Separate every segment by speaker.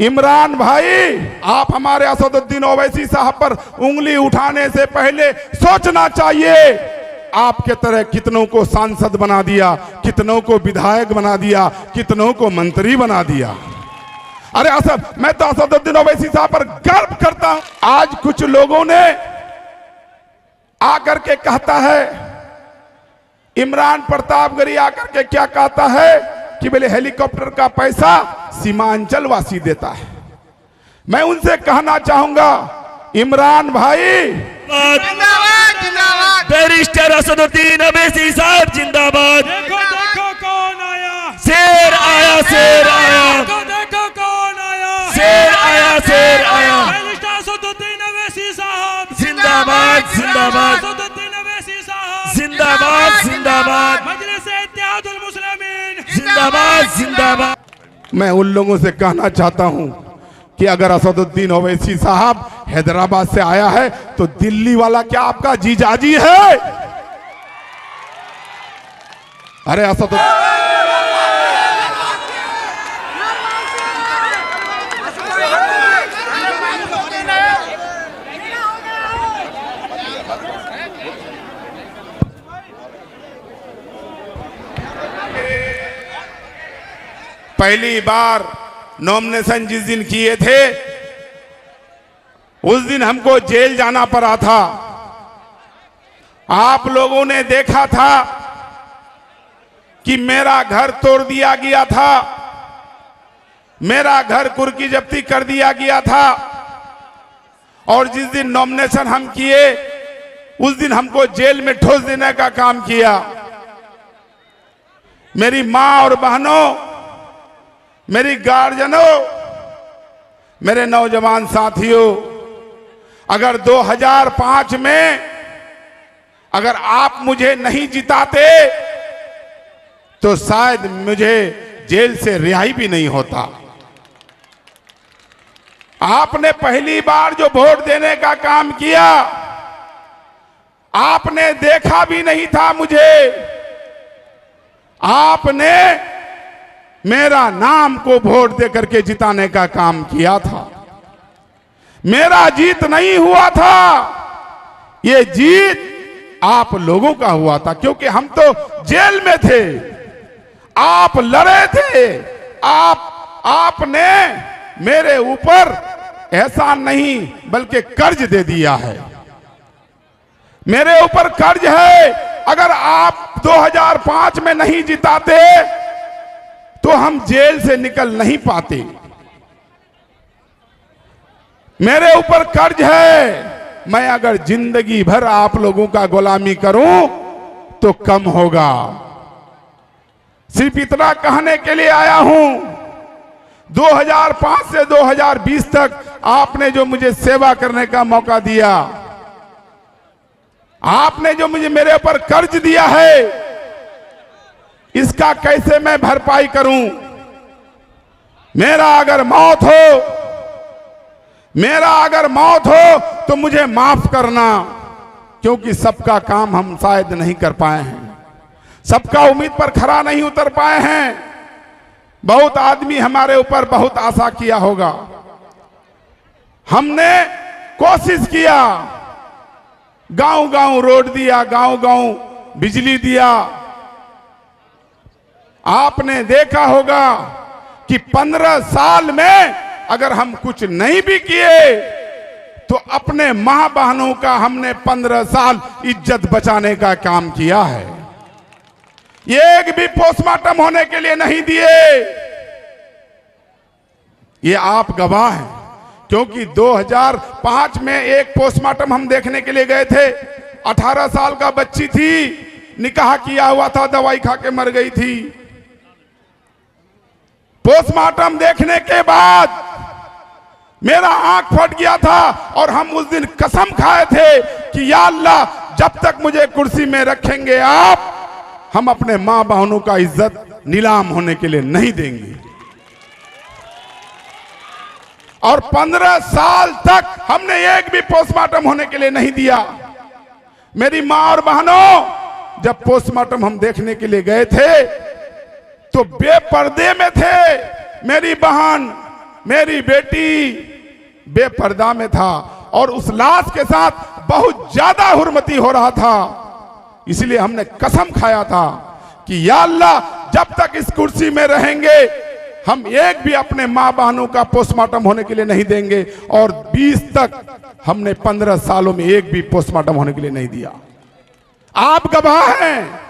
Speaker 1: इमरान भाई, आप हमारे असदुद्दीन ओवैसी साहब पर उंगली उठाने से पहले सोचना चाहिए। आपके तरह कितनों को सांसद बना दिया, कितनों को विधायक बना दिया, कितनों को मंत्री बना दिया। अरे असद, मैं तो असदुद्दीन ओवैसी साहब पर गर्व करता हूं। आज कुछ लोगों ने आकर के कहता है, इमरान प्रतापगढ़ी आकर के क्या कहता है कि बोले हेलीकॉप्टर का पैसा सीमांचल वासी देता है। मैं उनसे कहना चाहूंगा, इमरान भाई
Speaker 2: जिंदाबाद जिंदाबाद,
Speaker 3: बैरिस्टर असदुद्दीन ओवैसी साहब जिंदाबाद।
Speaker 4: देखो देखो कौन आया,
Speaker 3: शेर आया, शेर आया,
Speaker 4: देखो देखो कौन आया,
Speaker 3: शेर आया, शेर आया।
Speaker 4: बैरिस्टर असदुद्दीन ओवैसी साहब
Speaker 3: जिंदाबाद जिंदाबाद,
Speaker 4: असदुद्दीन ओवैसी साहब
Speaker 3: जिंदाबाद जिंदाबाद,
Speaker 4: मजलिस इत्तेहादुल मुस्लिमीन
Speaker 3: जिंदाबाद जिंदाबाद।
Speaker 1: मैं उन लोगों से कहना चाहता हूं कि अगर असदुद्दीन ओवैसी साहब हैदराबाद से आया है तो दिल्ली वाला क्या आपका जीजाजी है? अरे असदुद्दीन, पहली बार नॉमिनेशन जिस दिन किए थे उस दिन हमको जेल जाना पड़ा था। आप लोगों ने देखा था कि मेरा घर तोड़ दिया गया था, मेरा घर कुर्की जब्ती कर दिया गया था, और जिस दिन नॉमिनेशन हम किए उस दिन हमको जेल में ठोस देने का काम किया। मेरी मां और बहनों, मेरी गार्जियनों, मेरे नौजवान साथियों, अगर 2005 में अगर आप मुझे नहीं जिताते तो शायद मुझे जेल से रिहाई भी नहीं होता। आपने पहली बार जो वोट देने का काम किया, आपने देखा भी नहीं था मुझे, आपने मेरा नाम को वोट दे करके जिताने का काम किया था। मेरा जीत नहीं हुआ था, ये जीत आप लोगों का हुआ था, क्योंकि हम तो जेल में थे, आप लड़े थे। आपने मेरे ऊपर एहसान नहीं बल्कि कर्ज दे दिया है, मेरे ऊपर कर्ज है। अगर आप 2005 में नहीं जिताते तो हम जेल से निकल नहीं पाते। मेरे ऊपर कर्ज है, मैं अगर जिंदगी भर आप लोगों का गुलामी करूं तो कम होगा। सिर्फ इतना कहने के लिए आया हूं, 2005 से 2020 तक आपने जो मुझे सेवा करने का मौका दिया, आपने जो मुझे मेरे ऊपर कर्ज दिया है, इसका कैसे मैं भरपाई करूं? मेरा अगर मौत हो तो मुझे माफ करना, क्योंकि सबका काम हम शायद नहीं कर पाए हैं, सबका उम्मीद पर खरा नहीं उतर पाए हैं। बहुत आदमी हमारे ऊपर बहुत आशा किया होगा, हमने कोशिश किया, गांव-गांव रोड दिया, गांव-गांव बिजली दिया। आपने देखा होगा कि 15 साल में अगर हम कुछ नहीं भी किए तो अपने मां बहनों का हमने 15 साल इज्जत बचाने का काम किया है। एक भी पोस्टमार्टम होने के लिए नहीं दिए, ये आप गवाह हैं, क्योंकि 2005 में एक पोस्टमार्टम हम देखने के लिए गए थे। 18 साल का बच्ची थी, निकाह किया हुआ था, दवाई खा के मर गई थी। पोस्टमार्टम देखने के बाद मेरा आंख फट गया था और हम उस दिन कसम खाए थे कि या अल्लाह, जब तक मुझे कुर्सी में रखेंगे आप, हम अपने मां बहनों का इज्जत नीलाम होने के लिए नहीं देंगे। और 15 साल तक हमने एक भी पोस्टमार्टम होने के लिए नहीं दिया। मेरी मां और बहनों, जब पोस्टमार्टम हम देखने के लिए गए थे तो बेपर्दे में थे मेरी बहन, मेरी बेटी बेपर्दा में था और उस लाश के साथ बहुत ज्यादा हुर्मती हो रहा था। इसलिए हमने कसम खाया था कि या अल्लाह, जब तक इस कुर्सी में रहेंगे हम एक भी अपने मां बहनों का पोस्टमार्टम होने के लिए नहीं देंगे। और 20 तक हमने 15 सालों में एक भी पोस्टमार्टम होने के लिए नहीं दिया। आप गवाह हैं।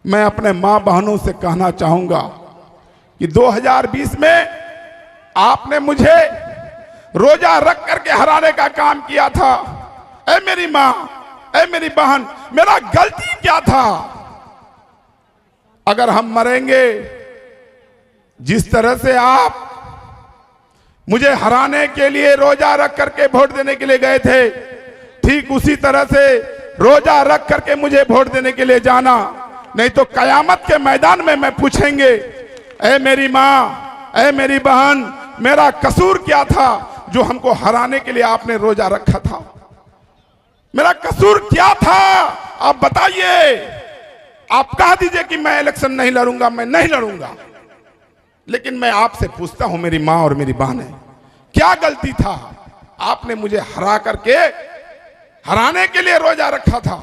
Speaker 1: मैं अपने मां बहनों से कहना चाहूंगा कि 2020 में आपने मुझे रोजा रख करके हराने का काम किया था। ऐ मेरी मां, ऐ मेरी बहन, मेरा गलती क्या था? अगर हम मरेंगे, जिस तरह से आप मुझे हराने के लिए रोजा रख करके वोट देने के लिए गए थे, ठीक उसी तरह से रोजा रख करके मुझे वोट देने के लिए जाना। नहीं तो कयामत के मैदान में मैं पूछेंगे, ऐ मेरी मां, ऐ मेरी बहन, मेरा कसूर क्या था जो हमको हराने के लिए आपने रोजा रखा था? मेरा कसूर क्या था? आप बताइए। आप कह दीजिए कि मैं इलेक्शन नहीं लड़ूंगा, मैं नहीं लड़ूंगा, लेकिन मैं आपसे पूछता हूं, मेरी मां और मेरी बहन है, क्या गलती था? आपने मुझे हरा करके हराने के लिए रोजा रखा था।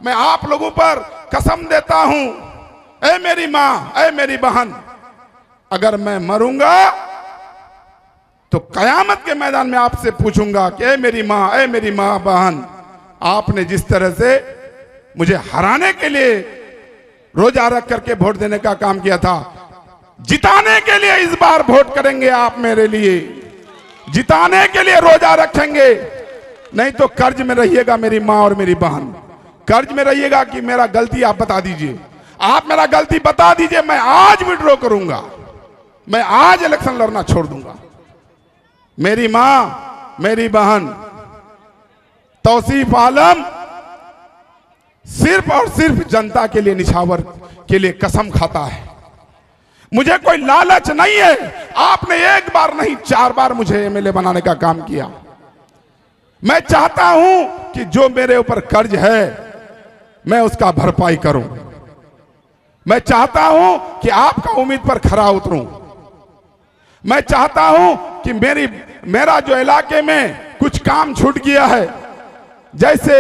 Speaker 1: मैं आप लोगों पर कसम देता हूं, ऐ मेरी मां, ऐ मेरी बहन, अगर मैं मरूंगा तो कयामत के मैदान में आपसे पूछूंगा कि ऐ मेरी मां, ऐ मेरी मां बहन, आपने जिस तरह से मुझे हराने के लिए रोजा रख करके वोट देने का काम किया था, जिताने के लिए इस बार वोट करेंगे आप मेरे लिए, जिताने के लिए रोजा रखेंगे। नहीं तो कर्ज में रहिएगा मेरी मां और मेरी बहन, कर्ज में रहिएगा कि मेरा गलती आप बता दीजिए, आप मेरा गलती बता दीजिए, मैं आज विड्रॉ करूंगा, मैं आज इलेक्शन लड़ना छोड़ दूंगा। मेरी मां, मेरी बहन, तौसीफ आलम सिर्फ और सिर्फ जनता के लिए, निछावर के लिए कसम खाता है। मुझे कोई लालच नहीं है। आपने एक बार नहीं 4 बार मुझे एमएलए बनाने का काम किया। मैं चाहता हूं कि जो मेरे ऊपर कर्ज है मैं उसका भरपाई करूं। मैं चाहता हूं कि आपका उम्मीद पर खरा उतरूं। मैं चाहता हूं कि मेरा जो इलाके में कुछ काम छूट गया है, जैसे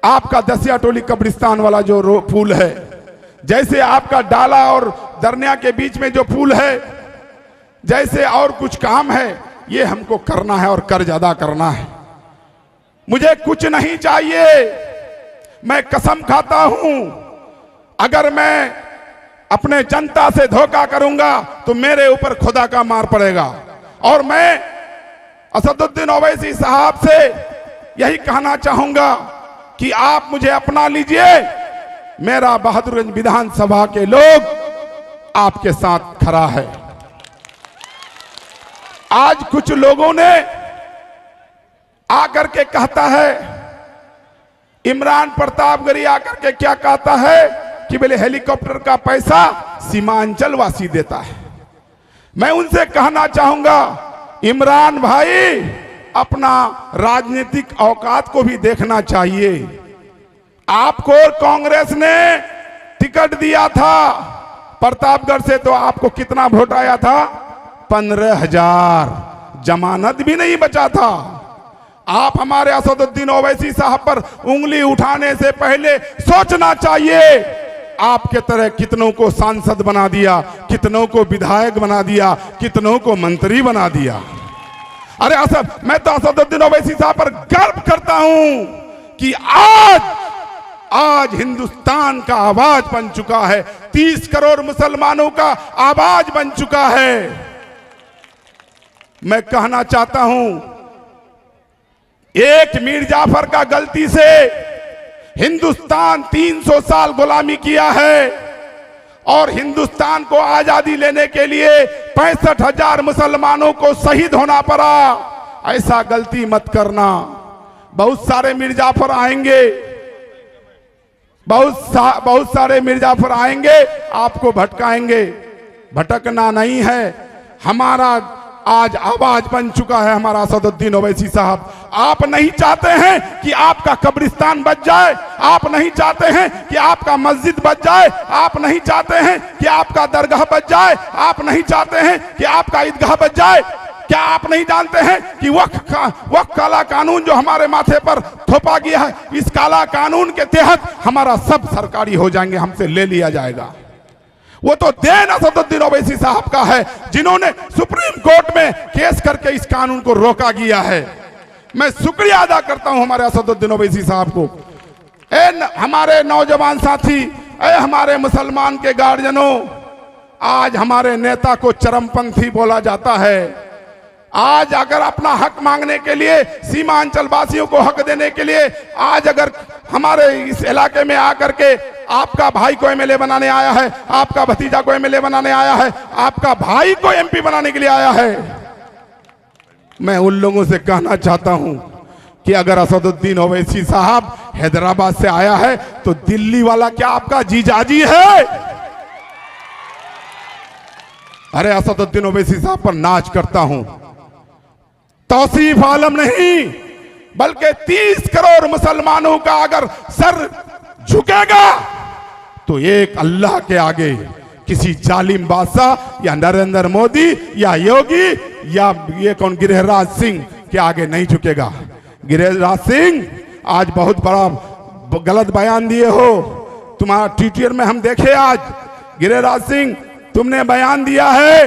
Speaker 1: आपका दसिया टोली कब्रिस्तान वाला जो पुल है, जैसे आपका डाला और दरनिया के बीच में जो पुल है, जैसे और कुछ काम है, ये हमको करना है और कर्ज अदा करना है। मुझे कुछ नहीं चाहिए। मैं कसम खाता हूं, अगर मैं अपने जनता से धोखा करूंगा तो मेरे ऊपर खुदा का मार पड़ेगा। और मैं असदुद्दीन ओवैसी साहब से यही कहना चाहूंगा कि आप मुझे अपना लीजिए। मेरा बहादुरगंज विधानसभा के लोग आपके साथ खड़ा है। आज कुछ लोगों ने आकर के कहता है, इमरान प्रतापगढ़ी आकर के क्या कहता है कि बोले हेलीकॉप्टर का पैसा सीमांचल वासी देता है। मैं उनसे कहना चाहूंगा, इमरान भाई, अपना राजनीतिक औकात को भी देखना चाहिए। आपको कांग्रेस ने टिकट दिया था प्रतापगढ़ से, तो आपको कितना वोट आया था? 15,000। जमानत भी नहीं बचा था। आप हमारे असदुद्दीन ओवैसी साहब पर उंगली उठाने से पहले सोचना चाहिए। आपके तरह कितनों को सांसद बना दिया, कितनों को विधायक बना दिया, कितनों को मंत्री बना दिया। अरे मैं तो असदुद्दीन ओवैसी साहब पर गर्व करता हूं कि आज हिंदुस्तान का आवाज बन चुका है, 30 करोड़ मुसलमानों का आवाज बन चुका है। मैं कहना चाहता हूं, एक मीर जाफर का गलती से हिंदुस्तान 300 साल गुलामी किया है और हिंदुस्तान को आजादी लेने के लिए 65,000 मुसलमानों को शहीद होना पड़ा। ऐसा गलती मत करना। बहुत सारे मीर जाफर आएंगे, बहुत सारे मीर जाफर आएंगे, आपको भटकाएंगे। भटकना नहीं है। हमारा आज आवाज बन चुका है हमारा असदुद्दीन ओवैसी साहब। आप नहीं चाहते हैं कि आपका कब्रिस्तान बच जाए, आप नहीं चाहते हैं कि आपका मस्जिद बच जाए, आप नहीं चाहते हैं कि आपका दरगाह बच जाए, आप नहीं चाहते हैं कि आपका ईदगाह बच जाए। क्या आप नहीं जानते हैं कि वक्फ काला कानून जो हमारे माथे पर थोपा गया है, इस काला कानून के तहत हमारा सब सरकारी हो जाएंगे, हमसे ले लिया जाएगा। वो तो देन असदुद्दीन ओवैसी साहब का है, जिन्होंने सुप्रीम कोर्ट में केस करके इस कानून को रोका गया है। मैं शुक्रिया अदा करता हूं हमारे असदुद्दीन ओवैसी साहब को। हमारे नौजवान साथी, हमारे मुसलमान के गार्जियनों, आज हमारे नेता को चरमपंथी बोला जाता है। आज अगर अपना हक मांगने के लिए, सीमांचल वासियों को हक देने के लिए, आज अगर हमारे इस इलाके में आकर के आपका भाई को एमएलए बनाने आया है, आपका भतीजा को एमएलए बनाने आया है, आपका भाई को एमपी बनाने के लिए आया है, मैं उन लोगों से कहना चाहता हूं कि अगर असदुद्दीन ओवैसी साहब हैदराबाद से आया है तो दिल्ली वाला क्या आपका जीजाजी है? अरे असदुद्दीन ओवैसी साहब पर नाच करता हूं। तौसीफ आलम नहीं, बल्कि 30 करोड़ मुसलमानों का अगर सर झुकेगा तो एक अल्लाह के आगे किसी जालिम बादशाह या नरेंद्र मोदी या योगी या ये कौन गिरिराज सिंह के आगे नहीं झुकेगा। गिरिराज सिंह आज बहुत बड़ा गलत बयान दिए हो, तुम्हारा ट्विटर में हम देखे। आज गिरिराज सिंह तुमने बयान दिया है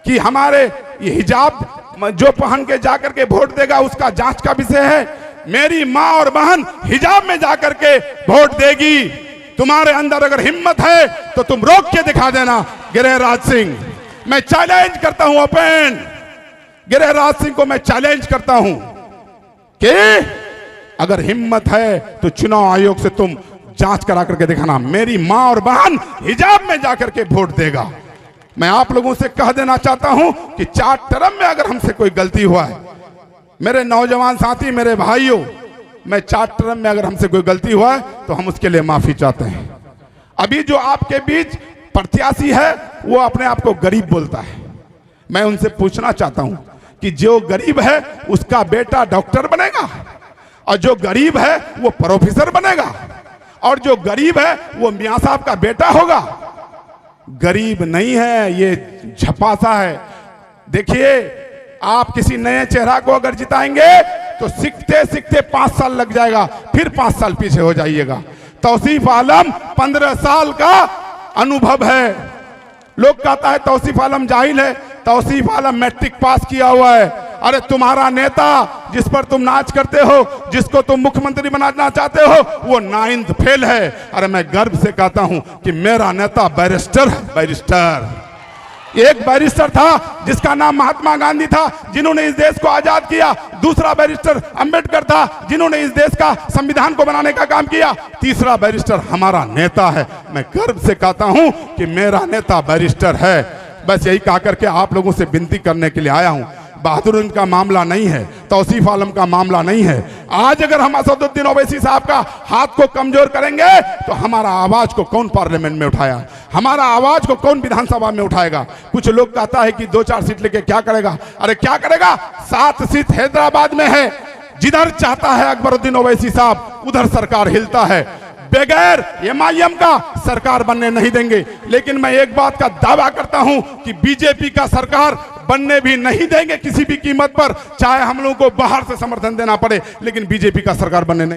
Speaker 1: कि हमारे ये हिजाब जो पहन के जाकर के वोट देगा उसका जांच का विषय है। मेरी माँ और बहन हिजाब में जाकर के वोट देगी। तुम्हारे अंदर अगर हिम्मत है तो तुम रोक के दिखा देना। गिरिराज सिंह, मैं चैलेंज करता हूं, ओपन गिरिराज सिंह को मैं चैलेंज करता हूं कि अगर हिम्मत है तो चुनाव आयोग से तुम जांच करा करके दिखाना। मेरी माँ और बहन हिजाब में जाकर के वोट देगा। मैं आप लोगों से कह देना चाहता हूं कि 4 टर्म में अगर हमसे कोई गलती हुआ है, मेरे नौजवान साथी, मेरे भाइयों, मैं 4 टर्म में अगर हमसे कोई गलती हुआ है तो हम उसके लिए माफी चाहते हैं। अभी जो आपके बीच प्रत्याशी है वो अपने आप को गरीब बोलता है। मैं उनसे पूछना चाहता हूं कि जो गरीब है उसका बेटा डॉक्टर बनेगा, और जो गरीब है वो प्रोफेसर बनेगा, और जो गरीब है वो मियां साहब का बेटा होगा। गरीब नहीं है, ये झपासा है। देखिए, आप किसी नए चेहरा को अगर जिताएंगे तो सीखते सीखते 5 साल लग जाएगा, फिर 5 साल पीछे हो जाइएगा। तौसीफ आलम 15 साल का अनुभव है। लोग कहता है तौसीफ आलम जाहिल है, तौसीफ आलम मैट्रिक पास किया हुआ है। अरे तुम्हारा नेता जिस पर तुम नाच करते हो, जिसको तुम मुख्यमंत्री बनाना चाहते हो, वो 9th फेल है। अरे मैं गर्व से कहता हूं कि मेरा नेता बैरिस्टर है। बैरिस्टर, एक बैरिस्टर था जिसका नाम महात्मा गांधी था, जिन्होंने इस देश को आजाद किया। दूसरा बैरिस्टर अंबेडकर था, जिन्होंने इस देश का संविधान को बनाने का काम किया। तीसरा बैरिस्टर हमारा नेता है। मैं गर्व से कहता हूं कि मेरा नेता बैरिस्टर है। बस यही कहा करके आप लोगों से विनती करने के लिए आया हूं। बहादुर का मामला नहीं है, तौसीफ आलम का मामला नहीं है। आज अगर हम असदुद्दीन ओवैसी साहब का हाथ को कमजोर करेंगे तो हमारा आवाज को कौन पार्लियामेंट में उठाया, हमारा आवाज को कौन विधानसभा में उठाएगा। कुछ लोग कहता है कि 2-4 सीट लेके क्या करेगा। अरे क्या करेगा, 7 सीट हैदराबाद में है। जिधर चाहता है अकबरुद्दीन ओवैसी साहब उधर सरकार हिलता है। बगैर एमआईएम का सरकार बनने नहीं देंगे। लेकिन मैं एक बात का दावा करता हूं कि बीजेपी का सरकार बनने भी नहीं देंगे किसी भी कीमत पर, चाहे हम लोगों को बाहर से समर्थन देना पड़े, लेकिन बीजेपी का सरकार बनने नहीं